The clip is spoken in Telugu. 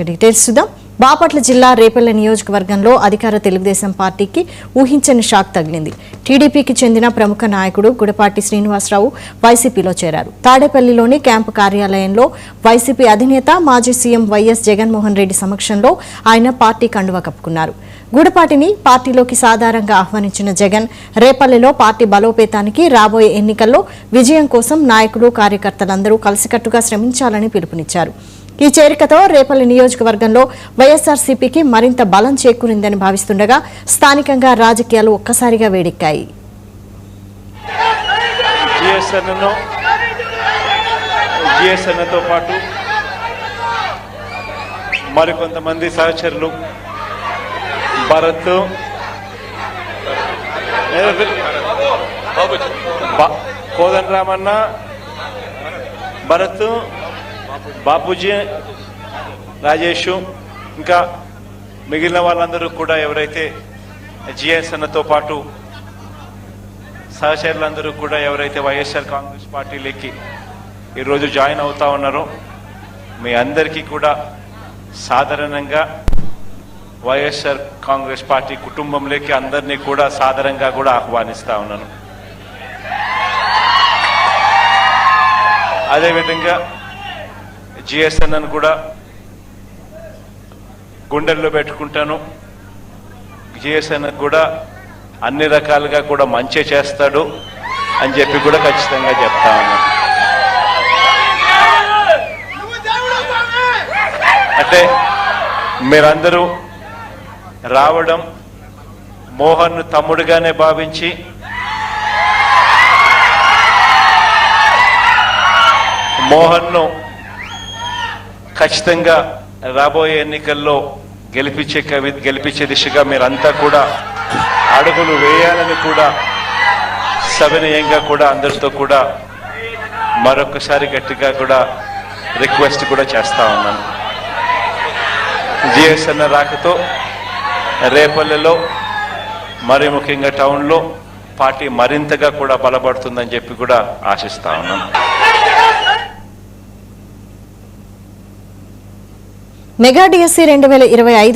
డీటెయిల్స్ చూద్దాం. బాపట్ల జిల్లా రేపల్లె నియోజకవర్గంలో అధికార తెలుగుదేశం పార్టీకి ఊహించని షాక్ తగిలింది. టీడీపీకి చెందిన ప్రముఖ నాయకుడు గుడపాటి శ్రీనివాసరావు వైసీపీలో చేరారు. తాడేపల్లిలోని క్యాంపు కార్యాలయంలో వైసీపీ అధినేత మాజీ సీఎం వైఎస్ జగన్మోహన్ రెడ్డి సమక్షంలో ఆయన పార్టీ కండువా కప్పుకున్నారు. గుడపాటిని పార్టీలోకి సాధారణంగా ఆహ్వానించిన జగన్ రేపల్లెలో పార్టీ బలోపేతానికి రాబోయే ఎన్నికల్లో విజయం కోసం నాయకులు కార్యకర్తలందరూ కలిసికట్టుగా శ్రమించాలని పిలుపునిచ్చారు. ఈ చేరికతో రేపల్లె నియోజకవర్గంలో వైఎస్ఆర్సీపీకి మరింత బలం చేకూరిందని భావిస్తుండగా స్థానికంగా రాజకీయాలు ఒక్కసారిగా వేడెక్కాయి. జిఎస్ఎన్తో పాటు మరికొంతమంది సహచరులు భరత్, కోదండరామన్న, భరత్, బాపూజీ, రాజేష్, ఇంకా మిగిలిన వాళ్ళందరూ కూడా ఎవరైతే జిఎస్ఎన్తో పాటు సహచరులందరూ కూడా ఎవరైతే వైఎస్ఆర్ కాంగ్రెస్ పార్టీలోకి ఈరోజు జాయిన్ అవుతా ఉన్నారో మీ అందరికీ కూడా సాధారణంగా వైఎస్ఆర్ కాంగ్రెస్ పార్టీ కుటుంబంలోకి అందరినీ కూడా సాధారణంగా కూడా ఆహ్వానిస్తా ఉన్నాను. అదేవిధంగా జిఎస్ఎన్ కూడా గుండెల్లో పెట్టుకుంటాను. జిఎస్ఎన్ కూడా అన్ని రకాలుగా కూడా మంచి చేస్తాడు అని చెప్పి కూడా ఖచ్చితంగా చెప్తా ఉన్నాను. అంటే మీరందరూ రావడం మోహన్ తమ్ముడుగానే భావించి మోహన్ను ఖచ్చితంగా రాబోయే ఎన్నికల్లో గెలిపించే దిశగా మీరంతా కూడా అడుగులు వేయాలని కూడా సవినయంగా కూడా అందరితో కూడా మరొకసారి గట్టిగా కూడా రిక్వెస్ట్ కూడా చేస్తా ఉన్నాను. జిఎస్ఎన్ రాకతో రేపల్లెలో మరి ముఖ్యంగా టౌన్లో పార్టీ మరింతగా కూడా బలపడుతుందని చెప్పి కూడా ఆశిస్తా ఉన్నాను. Mega DSC 2025